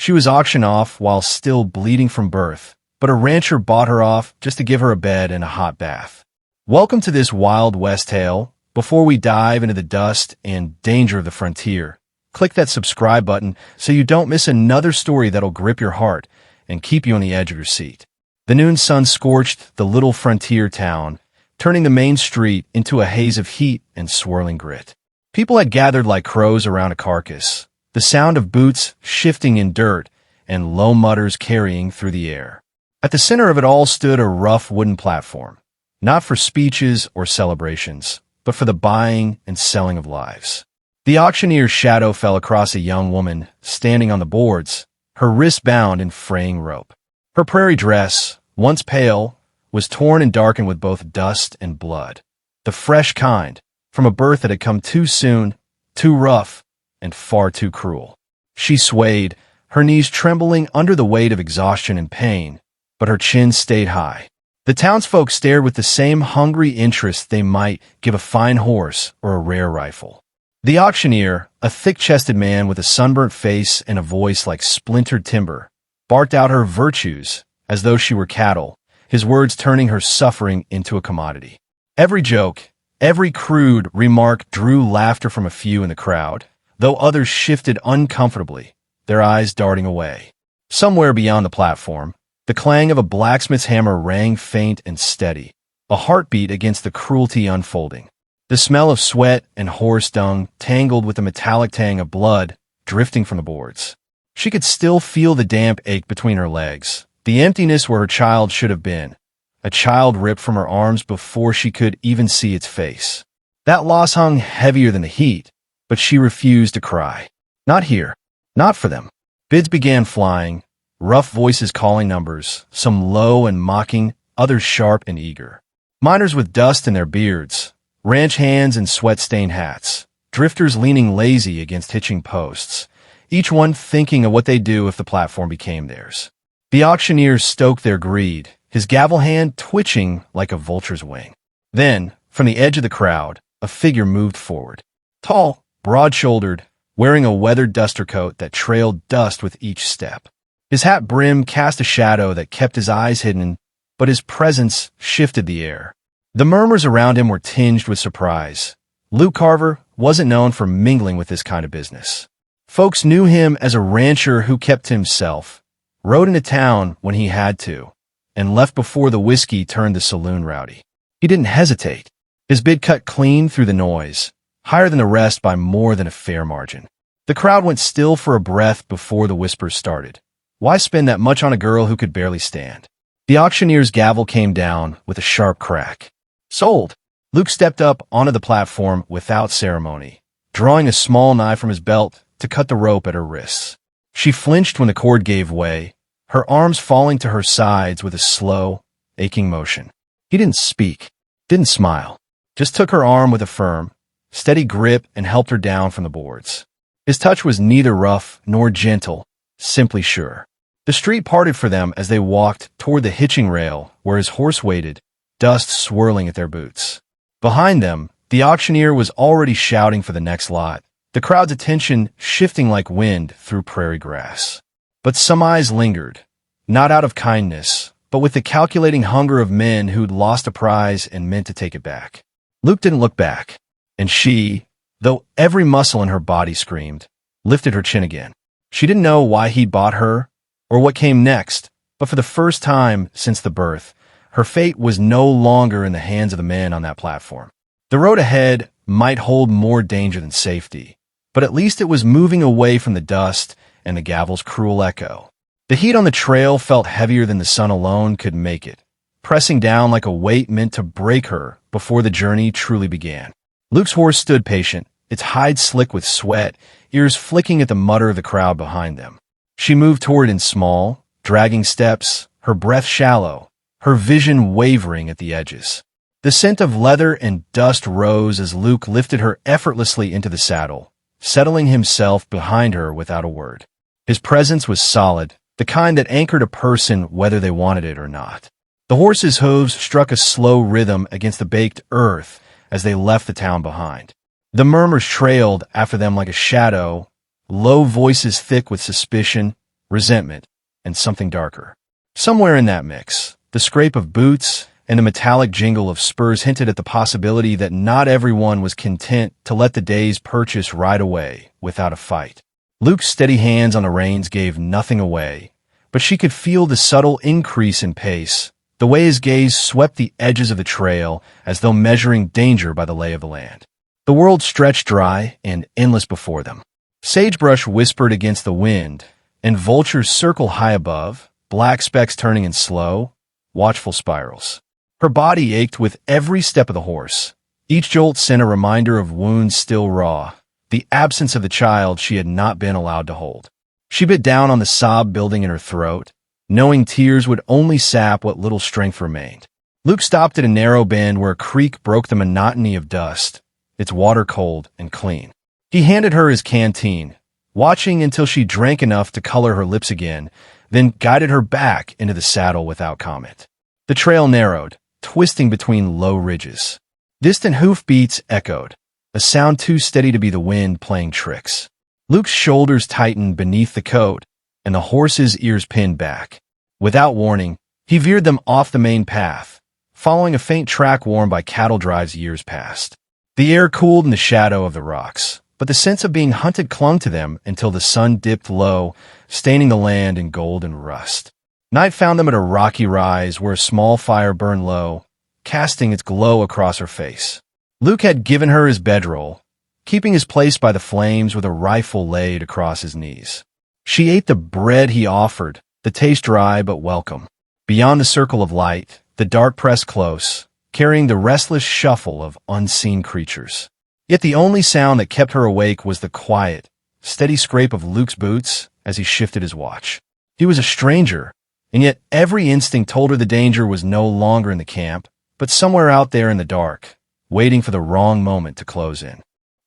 She was auctioned off while still bleeding from birth, but a rancher bought her off just to give her a bed and a hot bath. Welcome to this Wild West tale. Before we dive into the dust and danger of the frontier, click that subscribe button so you don't miss another story that'll grip your heart and keep you on the edge of your seat. The noon sun scorched the little frontier town, turning the main street into a haze of heat and swirling grit. People had gathered like crows around a carcass, the sound of boots shifting in dirt and low mutters carrying through the air. At the center of it all stood a rough wooden platform, not for speeches or celebrations, but for the buying and selling of lives. The auctioneer's shadow fell across a young woman standing on the boards, her wrists bound in fraying rope. Her prairie dress, once pale, was torn and darkened with both dust and blood. The fresh kind, from a birth that had come too soon, too rough, and far too cruel. She swayed, her knees trembling under the weight of exhaustion and pain, but her chin stayed high. The townsfolk stared with the same hungry interest they might give a fine horse or a rare rifle. The auctioneer, a thick-chested man with a sunburnt face and a voice like splintered timber, barked out her virtues as though she were cattle, his words turning her suffering into a commodity. Every joke, every crude remark drew laughter from a few in the crowd, though others shifted uncomfortably, their eyes darting away. Somewhere beyond the platform, the clang of a blacksmith's hammer rang faint and steady, a heartbeat against the cruelty unfolding. The smell of sweat and horse dung tangled with the metallic tang of blood drifting from the boards. She could still feel the damp ache between her legs, the emptiness where her child should have been, a child ripped from her arms before she could even see its face. That loss hung heavier than the heat, but she refused to cry. Not here. Not for them. Bids began flying, rough voices calling numbers, some low and mocking, others sharp and eager. Miners with dust in their beards, ranch hands in sweat-stained hats, drifters leaning lazy against hitching posts, each one thinking of what they'd do if the platform became theirs. The auctioneer stoked their greed, his gavel hand twitching like a vulture's wing. Then, from the edge of the crowd, a figure moved forward. Tall, broad-shouldered, wearing a weathered duster coat that trailed dust with each step. His hat brim cast a shadow that kept his eyes hidden, but his presence shifted the air. The murmurs around him were tinged with surprise. Luke Carver wasn't known for mingling with this kind of business. Folks knew him as a rancher who kept to himself, rode into town when he had to, and left before the whiskey turned the saloon rowdy. He didn't hesitate. His bid cut clean through the noise, higher than the rest by more than a fair margin. The crowd went still for a breath before the whispers started. Why spend that much on a girl who could barely stand? The auctioneer's gavel came down with a sharp crack. Sold! Luke stepped up onto the platform without ceremony, drawing a small knife from his belt to cut the rope at her wrists. She flinched when the cord gave way, her arms falling to her sides with a slow, aching motion. He didn't speak, didn't smile, just took her arm with a firm, steady grip and helped her down from the boards. His touch was neither rough nor gentle, simply sure. The street parted for them as they walked toward the hitching rail where his horse waited, dust swirling at their boots. Behind them, the auctioneer was already shouting for the next lot, the crowd's attention shifting like wind through prairie grass. But some eyes lingered, not out of kindness, but with the calculating hunger of men who'd lost a prize and meant to take it back. Luke didn't look back, and she, though every muscle in her body screamed, lifted her chin again. She didn't know why he'd bought her, or what came next, but for the first time since the birth, her fate was no longer in the hands of the men on that platform. The road ahead might hold more danger than safety, but at least it was moving away from the dust and the gavel's cruel echo. The heat on the trail felt heavier than the sun alone could make it, pressing down like a weight meant to break her before the journey truly began. Luke's horse stood patient, its hide slick with sweat, ears flicking at the mutter of the crowd behind them. She moved toward in small, dragging steps, her breath shallow, her vision wavering at the edges. The scent of leather and dust rose as Luke lifted her effortlessly into the saddle, settling himself behind her without a word. His presence was solid, the kind that anchored a person whether they wanted it or not. The horse's hooves struck a slow rhythm against the baked earth as they left the town behind. The murmurs trailed after them like a shadow, low voices thick with suspicion, resentment, and something darker. Somewhere in that mix, the scrape of boots and the metallic jingle of spurs hinted at the possibility that not everyone was content to let the day's purchase ride away without a fight. Luke's steady hands on the reins gave nothing away, but she could feel the subtle increase in pace, the way his gaze swept the edges of the trail as though measuring danger by the lay of the land. The world stretched dry and endless before them. Sagebrush whispered against the wind, and vultures circled high above, black specks turning in slow, watchful spirals. Her body ached with every step of the horse. Each jolt sent a reminder of wounds still raw, the absence of the child she had not been allowed to hold. She bit down on the sob building in her throat, knowing tears would only sap what little strength remained. Luke stopped at a narrow bend where a creek broke the monotony of dust, its water cold and clean. He handed her his canteen, watching until she drank enough to color her lips again, then guided her back into the saddle without comment. The trail narrowed, twisting between low ridges. Distant hoofbeats echoed, a sound too steady to be the wind playing tricks. Luke's shoulders tightened beneath the coat, and the horse's ears pinned back. Without warning, he veered them off the main path, following a faint track worn by cattle drives years past. The air cooled in the shadow of the rocks, but the sense of being hunted clung to them until the sun dipped low, staining the land in gold and rust. Night found them at a rocky rise where a small fire burned low, casting its glow across her face. Luke had given her his bedroll, keeping his place by the flames with a rifle laid across his knees. She ate the bread he offered, the taste dry but welcome. Beyond the circle of light, the dark pressed close, carrying the restless shuffle of unseen creatures. Yet the only sound that kept her awake was the quiet, steady scrape of Luke's boots as he shifted his watch. He was a stranger, and yet every instinct told her the danger was no longer in the camp, but somewhere out there in the dark, waiting for the wrong moment to close in.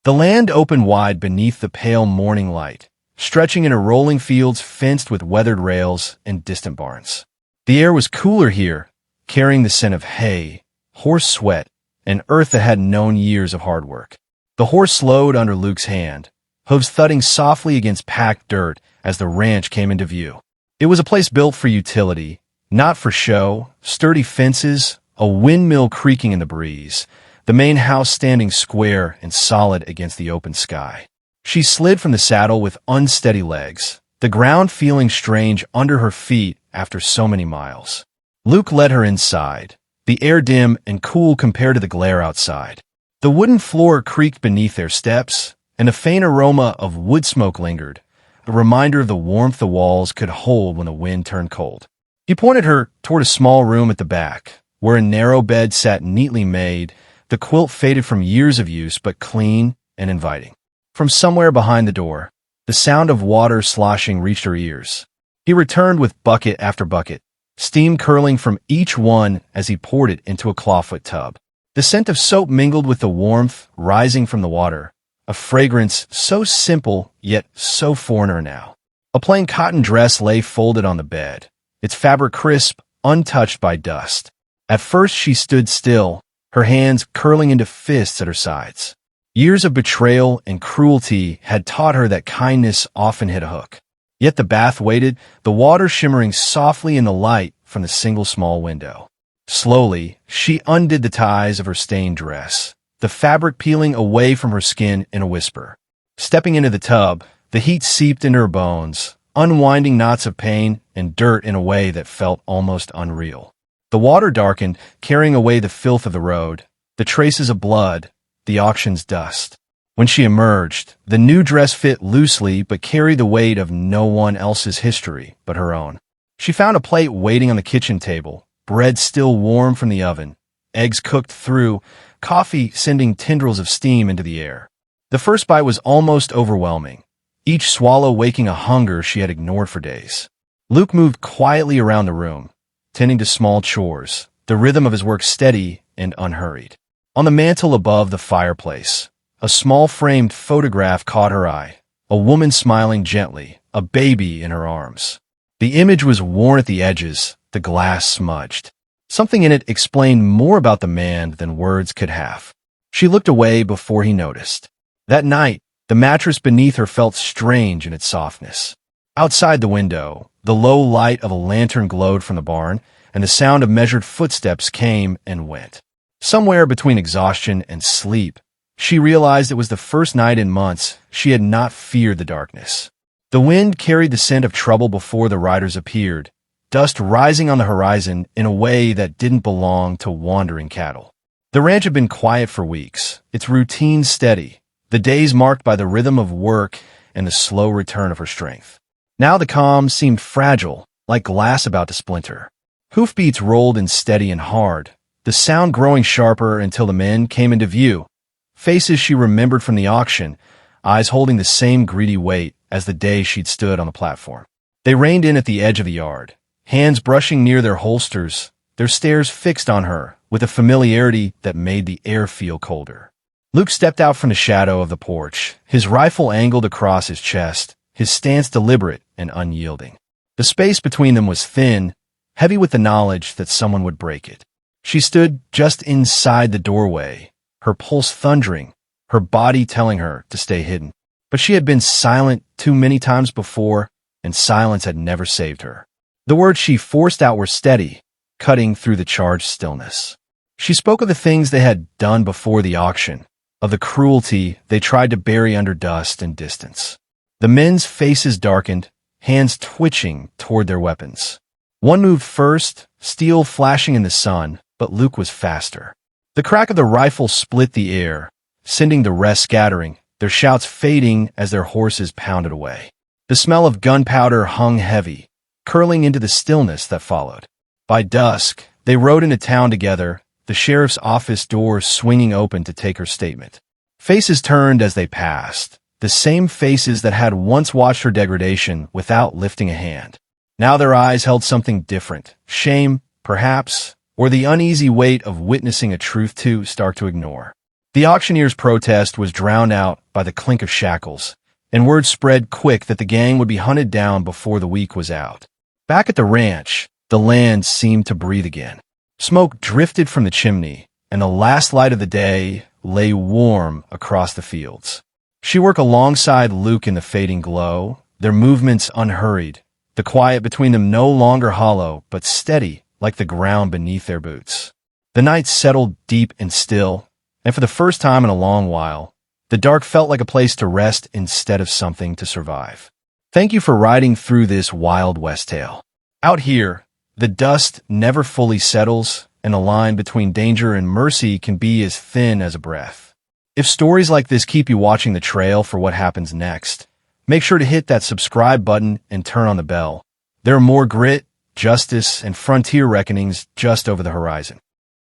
The land opened wide beneath the pale morning light, stretching into rolling fields fenced with weathered rails and distant barns. The air was cooler here, carrying the scent of hay, horse sweat, and earth that had known years of hard work. The horse slowed under Luke's hand, hooves thudding softly against packed dirt as the ranch came into view. It was a place built for utility, not for show. Sturdy fences, a windmill creaking in the breeze, the main house standing square and solid against the open sky. She slid from the saddle with unsteady legs, the ground feeling strange under her feet after so many miles. Luke led her inside, the air dim and cool compared to the glare outside. The wooden floor creaked beneath their steps, and a faint aroma of wood smoke lingered, a reminder of the warmth the walls could hold when the wind turned cold. He pointed her toward a small room at the back, where a narrow bed sat neatly made, the quilt faded from years of use but clean and inviting. From somewhere behind the door, the sound of water sloshing reached her ears. He returned with bucket after bucket, steam curling from each one as he poured it into a clawfoot tub. The scent of soap mingled with the warmth rising from the water, a fragrance so simple yet so foreigner now. A plain cotton dress lay folded on the bed, its fabric crisp, untouched by dust. At first she stood still, her hands curling into fists at her sides. Years of betrayal and cruelty had taught her that kindness often hit a hook. Yet the bath waited, the water shimmering softly in the light from the single small window. Slowly, she undid the ties of her stained dress, the fabric peeling away from her skin in a whisper. Stepping into the tub, the heat seeped into her bones, unwinding knots of pain and dirt in a way that felt almost unreal. The water darkened, carrying away the filth of the road, the traces of blood, the auction's dust. When she emerged, the new dress fit loosely but carried the weight of no one else's history but her own. She found a plate waiting on the kitchen table, bread still warm from the oven, eggs cooked through, coffee sending tendrils of steam into the air. The first bite was almost overwhelming, each swallow waking a hunger she had ignored for days. Luke moved quietly around the room, tending to small chores, the rhythm of his work steady and unhurried. On the mantel above the fireplace, a small framed photograph caught her eye, a woman smiling gently, a baby in her arms. The image was worn at the edges, the glass smudged. Something in it explained more about the man than words could have. She looked away before he noticed. That night, the mattress beneath her felt strange in its softness. Outside the window, the low light of a lantern glowed from the barn, and the sound of measured footsteps came and went. Somewhere between exhaustion and sleep, she realized it was the first night in months she had not feared the darkness. The wind carried the scent of trouble before the riders appeared, dust rising on the horizon in a way that didn't belong to wandering cattle. The ranch had been quiet for weeks, its routine steady, the days marked by the rhythm of work and the slow return of her strength. Now the calm seemed fragile, like glass about to splinter. Hoofbeats rolled in steady and hard, the sound growing sharper until the men came into view. Faces she remembered from the auction, eyes holding the same greedy weight as the day she'd stood on the platform. They reined in at the edge of the yard, hands brushing near their holsters, their stares fixed on her with a familiarity that made the air feel colder. Luke stepped out from the shadow of the porch, his rifle angled across his chest, his stance deliberate and unyielding. The space between them was thin, heavy with the knowledge that someone would break it. She stood just inside the doorway, her pulse thundering, her body telling her to stay hidden. But she had been silent too many times before, and silence had never saved her. The words she forced out were steady, cutting through the charged stillness. She spoke of the things they had done before the auction, of the cruelty they tried to bury under dust and distance. The men's faces darkened, hands twitching toward their weapons. One moved first, steel flashing in the sun, but Luke was faster. The crack of the rifle split the air, sending the rest scattering, their shouts fading as their horses pounded away. The smell of gunpowder hung heavy, curling into the stillness that followed. By dusk, they rode into town together, the sheriff's office door swinging open to take her statement. Faces turned as they passed, the same faces that had once watched her degradation without lifting a hand. Now their eyes held something different, shame, perhaps, or the uneasy weight of witnessing a truth too stark to ignore. The auctioneer's protest was drowned out by the clink of shackles, and word spread quick that the gang would be hunted down before the week was out. Back at the ranch, the land seemed to breathe again. Smoke drifted from the chimney, and the last light of the day lay warm across the fields. She worked alongside Luke in the fading glow, their movements unhurried, the quiet between them no longer hollow, but steady like the ground beneath their boots. The night settled deep and still, and for the first time in a long while, the dark felt like a place to rest instead of something to survive. Thank you for riding through this Wild West tale. Out here, the dust never fully settles, and the line between danger and mercy can be as thin as a breath. If stories like this keep you watching the trail for what happens next, make sure to hit that subscribe button and turn on the bell. There are more grit, justice, and frontier reckonings just over the horizon.